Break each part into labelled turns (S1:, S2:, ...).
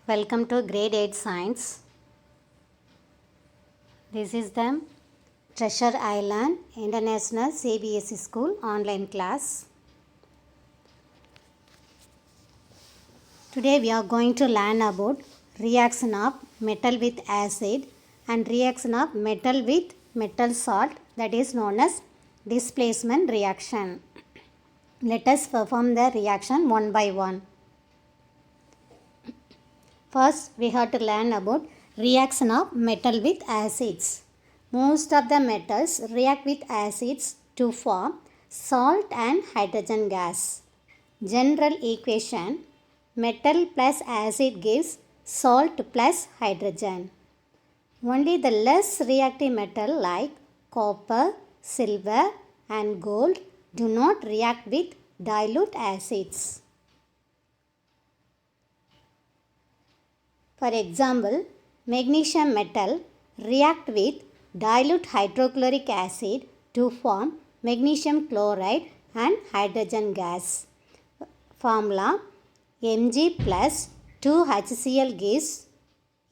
S1: Welcome to Grade 8 Science. This is the Treasure Island International CBSE School online class. Today we are going to learn about reaction of metal with acid and reaction of metal with metal salt, that is known as displacement reaction. Let us perform the reaction one by one. First, we have to learn about reaction of metal with acids. Most of the metals react with acids to form salt and hydrogen gas. General equation: metal plus acid gives salt plus hydrogen. Only the less reactive metal like copper, silver and gold do not react with dilute acids. For example, magnesium metal react with dilute hydrochloric acid to form magnesium chloride and hydrogen gas. Formula: Mg plus 2HCl gives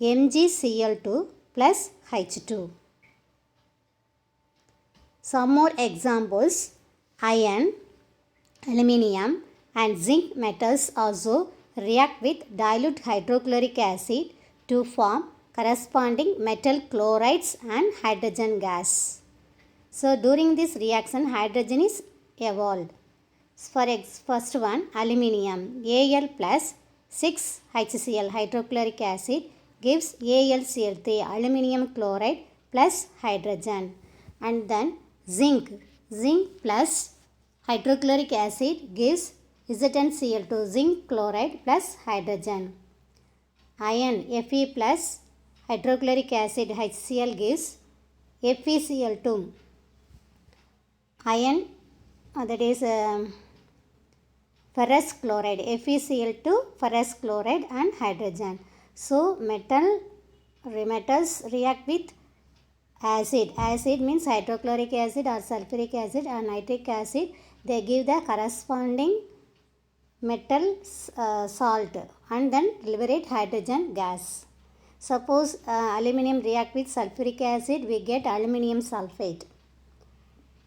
S1: MgCl2 plus H2. Some more examples: iron, aluminium and zinc metals also react with dilute hydrochloric acid to form corresponding metal chlorides and hydrogen gas. So during this reaction, hydrogen is evolved. First one, aluminium. Al plus 6HCl hydrochloric acid gives AlCl3 aluminium chloride plus hydrogen. And then zinc. Zinc plus hydrochloric acid gives ZnCl2 zinc chloride plus hydrogen. Iron, Fe plus hydrochloric acid HCl gives FeCl2. Iron, that is ferrous chloride, FeCl2 ferrous chloride and hydrogen. So metals react with acid. Acid means hydrochloric acid or sulfuric acid or nitric acid. They give the corresponding metal salt and then liberate hydrogen gas. Suppose aluminum react with sulfuric acid, we get aluminium sulfate.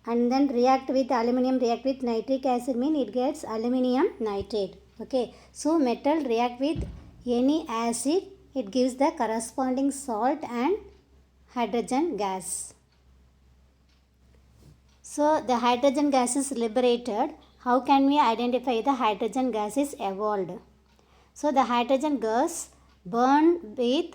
S1: And then react with nitric acid mean it gets aluminium nitrate. Okay. So metal react with any acid, it gives the corresponding salt and hydrogen gas. So the hydrogen gas is liberated. How can we identify the hydrogen gas is evolved? So the hydrogen gas burn with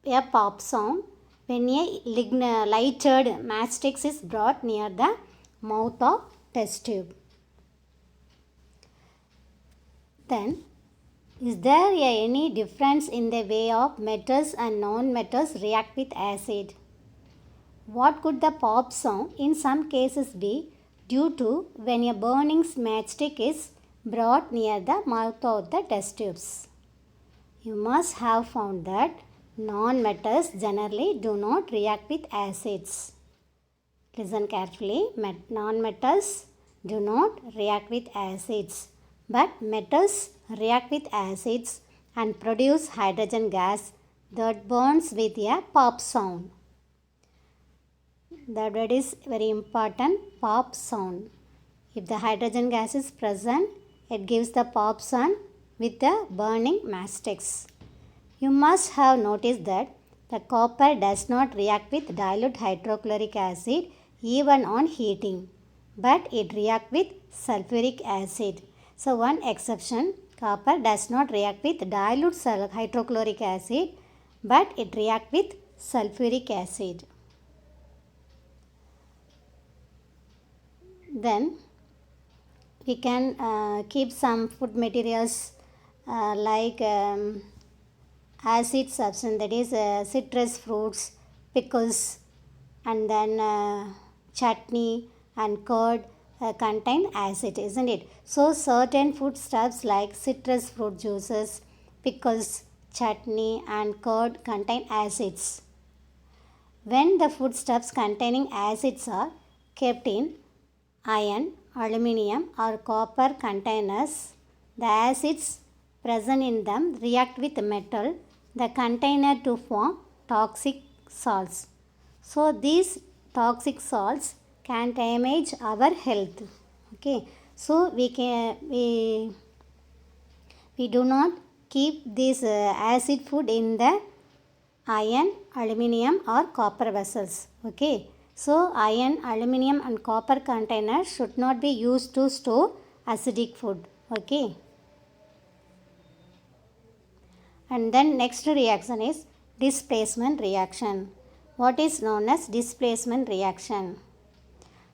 S1: a pop sound when a lighted matchstick is brought near the mouth of test tube. Then, is there any difference in the way of metals and non-metals react with acid? What could the pop sound in some cases be due to when a burning matchstick is brought near the mouth of the test tubes? You must have found that non-metals generally do not react with acids. Listen carefully. Non-metals do not react with acids, but metals react with acids and produce hydrogen gas that burns with a pop sound. The word is very important, pop sound. If the hydrogen gas is present, it gives the pop sound with the burning matchsticks. You must have noticed that the copper does not react with dilute hydrochloric acid even on heating, but it reacts with sulfuric acid. So one exception, copper does not react with dilute hydrochloric acid, but it reacts with sulfuric acid. Then we can keep some food materials like acid substance, that is citrus fruits, pickles, and then chutney and curd contain acid, isn't it? So certain foodstuffs like citrus fruit juices, pickles, chutney and curd contain acids. When the foodstuffs containing acids are kept in iron, aluminium or copper containers, the acids present in them react with metal the container to form toxic salts. So these toxic salts can damage our health. Okay, so we do not keep this acid food in the iron, aluminium or copper vessels. Okay, so iron, aluminium and copper containers should not be used to store acidic food. Okay, and then next reaction is displacement reaction. What is known as displacement reaction?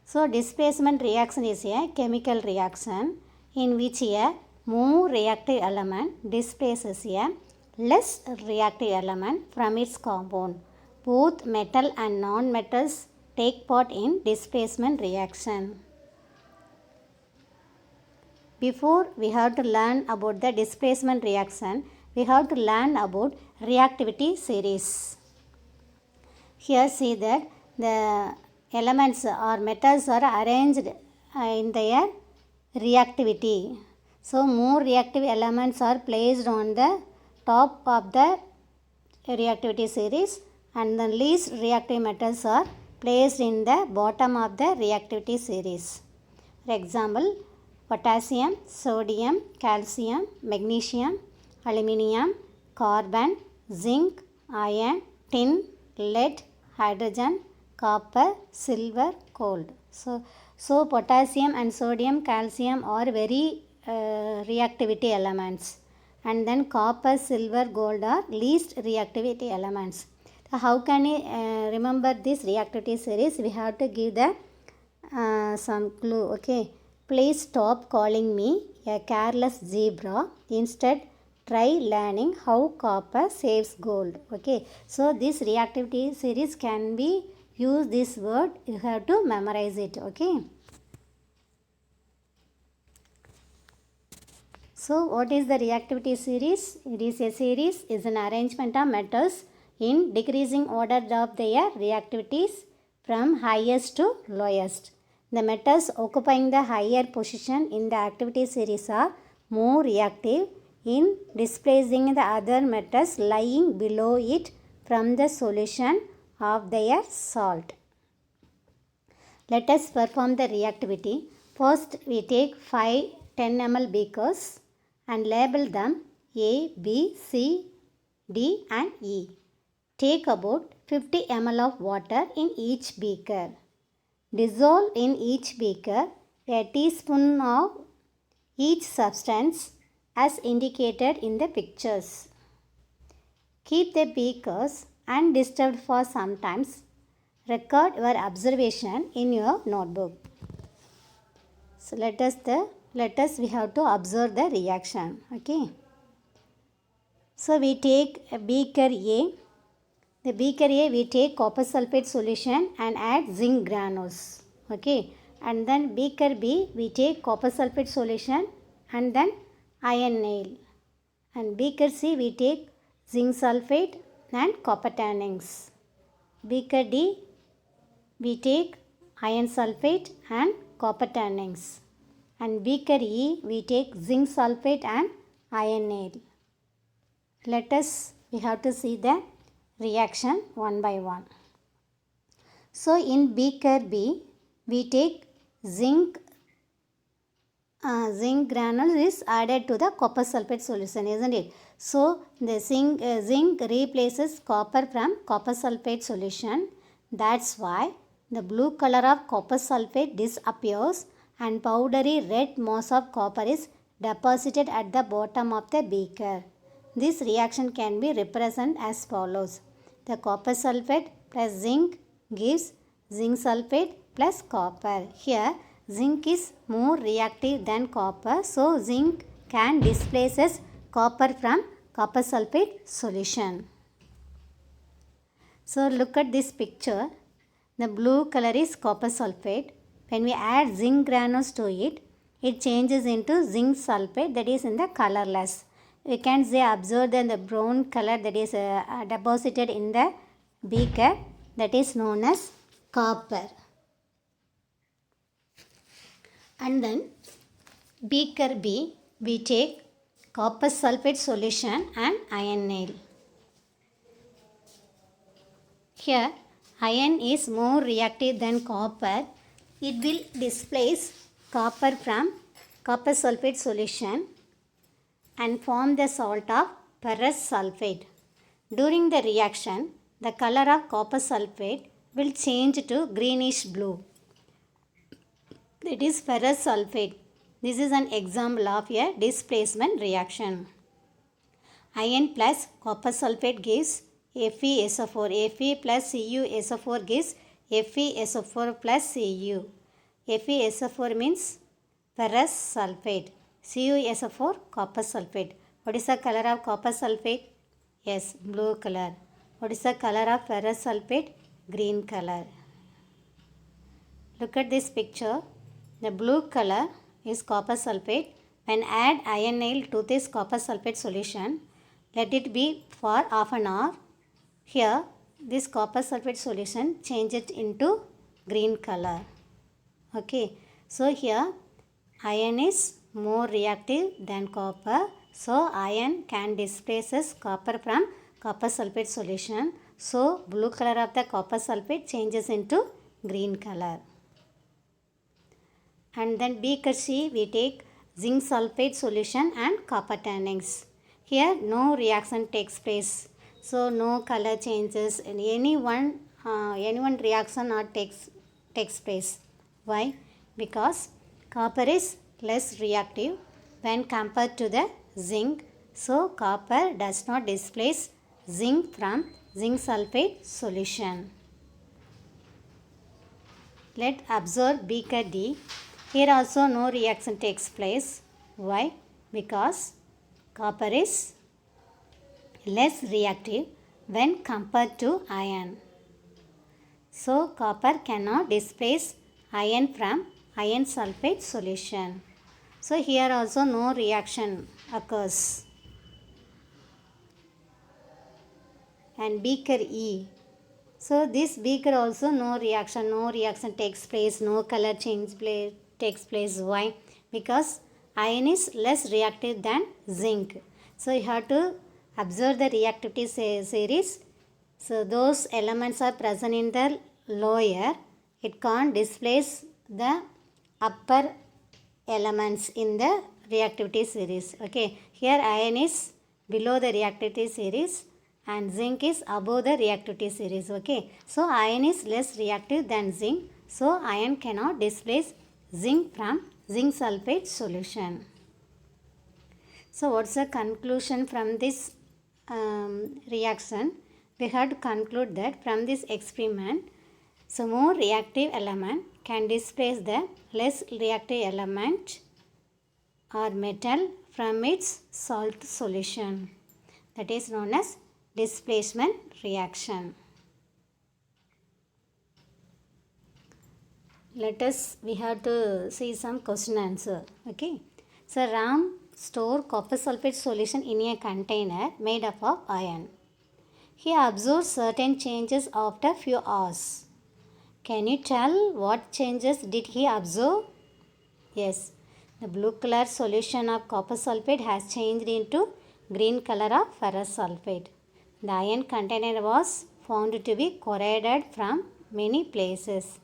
S1: So displacement reaction is a chemical reaction in which a more reactive element displaces a less reactive element from its compound. Both metal and non-metals take part in displacement reaction. Before we have to learn about the displacement reaction, we have to learn about reactivity series. Here see that the elements or metals are arranged in their reactivity. So more reactive elements are placed on the top of the reactivity series and the least reactive metals are placed in the bottom of the reactivity series. For example, potassium, sodium, calcium, magnesium, aluminium, carbon, zinc, iron, tin, lead, hydrogen, copper, silver, gold. So potassium and sodium, calcium are very reactivity elements, and then copper, silver, gold are least reactivity elements. So how can you remember this reactivity series? We have to give the some clue. Okay, please stop calling me a careless zebra. Instead, try learning how copper saves gold. Okay, so this reactivity series can be use this word. You have to memorize it. Okay. So what is the reactivity series? It is a series is an arrangement of metals in decreasing order of their reactivities from highest to lowest. The metals occupying the higher position in the activity series are more reactive in displacing the other metals lying below it from the solution of their salt. Let us perform the reactivity. First we take 5 10 ml beakers and label them A, B, C, D and E. Take about 50 ml of water in each beaker. Dissolve in each beaker a teaspoon of each substance as indicated in the pictures. Keep the beakers undisturbed for some time. Record your observation in your notebook. So let us we have to observe the reaction. Okay. So we take a beaker A. The beaker A we take copper sulfate solution and add zinc granules. Okay. And then beaker B we take copper sulfate solution and then iron nail. And beaker C we take zinc sulfate and copper tannings. Beaker D we take iron sulfate and copper tannings. And beaker E we take zinc sulfate and iron nail. We have to see the reaction one by one. So in beaker B we take zinc granules is added to the copper sulfate solution, isn't it? So the zinc replaces copper from copper sulfate solution. That's why the blue color of copper sulfate disappears and powdery red mass of copper is deposited at the bottom of the beaker. This reaction can be represented as follows. The copper sulfate plus zinc gives zinc sulfate plus copper. Here zinc is more reactive than copper, so zinc can displaces copper from copper sulfate solution. So look at this picture. The blue color is copper sulfate. When we add zinc granules to it, it changes into zinc sulfate, that is in the colorless. We can say observe the brown color that is deposited in the beaker, that is known as copper. And then beaker B we take copper sulfate solution and iron nail. Here, iron is more reactive than copper. It will displace copper from copper sulfate solution and form the salt of ferrous sulfate. During the reaction, the color of copper sulfate will change to greenish blue. That is ferrous sulfate. This is an example of a displacement reaction. Iron plus copper sulfate gives FeSO4. Fe plus CuSO4 gives FeSO4 plus Cu. FeSO4 means ferrous sulfate. CuSO4 copper sulfate. What is the color of copper sulfate? Yes, blue color. What is the color of ferrous sulfate? Green color. Look at this picture. The blue color is copper sulfate. When add iron nail to this copper sulfate solution, let it be for half an hour. Here, this copper sulfate solution change it into green color. Okay, so here iron is more reactive than copper. So iron can displaces copper from copper sulfate solution. So blue color of the copper sulfate changes into green color. And then beaker C, we take zinc sulfate solution and copper tannings. Here no reaction takes place. So no color changes. Any one reaction not takes place. Why? Because copper is less reactive when compared to the zinc. So copper does not displace zinc from zinc sulfate solution. Let observe beaker D. Here also no reaction takes place. Why? Because copper is less reactive when compared to iron. So copper cannot displace iron from iron sulfate solution. So here also no reaction occurs. And beaker E. So this beaker also no reaction takes place, no color change takes place. Why? Because iron is less reactive than zinc. So you have to observe the reactivity series. So those elements are present in the lower. It can't displace the upper elements in the reactivity series. Okay, here iron is below the reactivity series and zinc is above the reactivity series. Okay, so iron is less reactive than zinc. So iron cannot displace zinc from zinc sulfate solution. So what's the conclusion from this reaction? We have to conclude that from this experiment, so more reactive element can displace the less reactive element or metal from its salt solution. That is known as displacement reaction. We have to see some question answer. Okay. So Ram store copper sulfate solution in a container made up of iron. He observed certain changes after few hours. Can you tell what changes did he observe? Yes, the blue color solution of copper sulfate has changed into green color of ferrous sulfate. The iron container was found to be corroded from many places.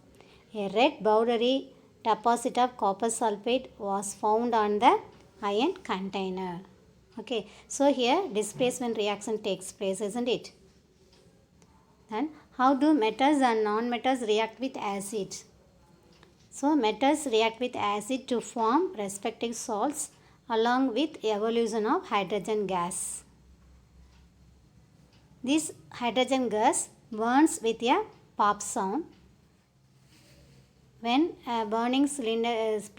S1: A red powdery deposit of copper sulfate was found on the iron container. Okay, so here displacement reaction takes place, isn't it? Then how do metals and non-metals react with acid? So metals react with acid to form respective salts along with evolution of hydrogen gas. This hydrogen gas burns with a pop sound when a burning cylinder is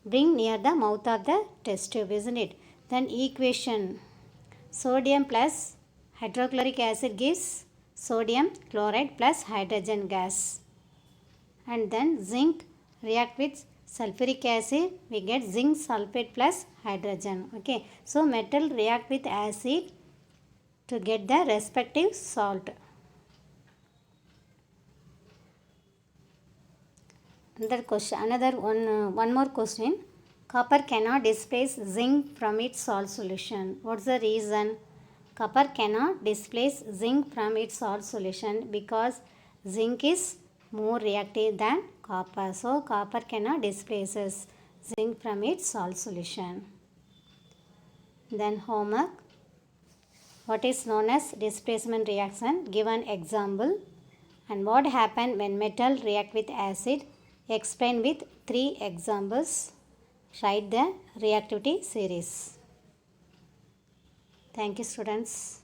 S1: bring near the mouth of the test tube, isn't it? Then equation, sodium plus hydrochloric acid gives sodium chloride plus hydrogen gas. And then zinc react with sulfuric acid, we get zinc sulfate plus hydrogen. Okay, so metal react with acid to get the respective salt. One more question. Copper cannot displace zinc from its salt solution. What's the reason? Copper cannot displace zinc from its salt solution because zinc is more reactive than copper. So copper cannot displace zinc from its salt solution. Then homework. What is known as displacement reaction? Give an example. And what happens when metal react with acid? Explain with 3 examples. Write the reactivity series. Thank you, students.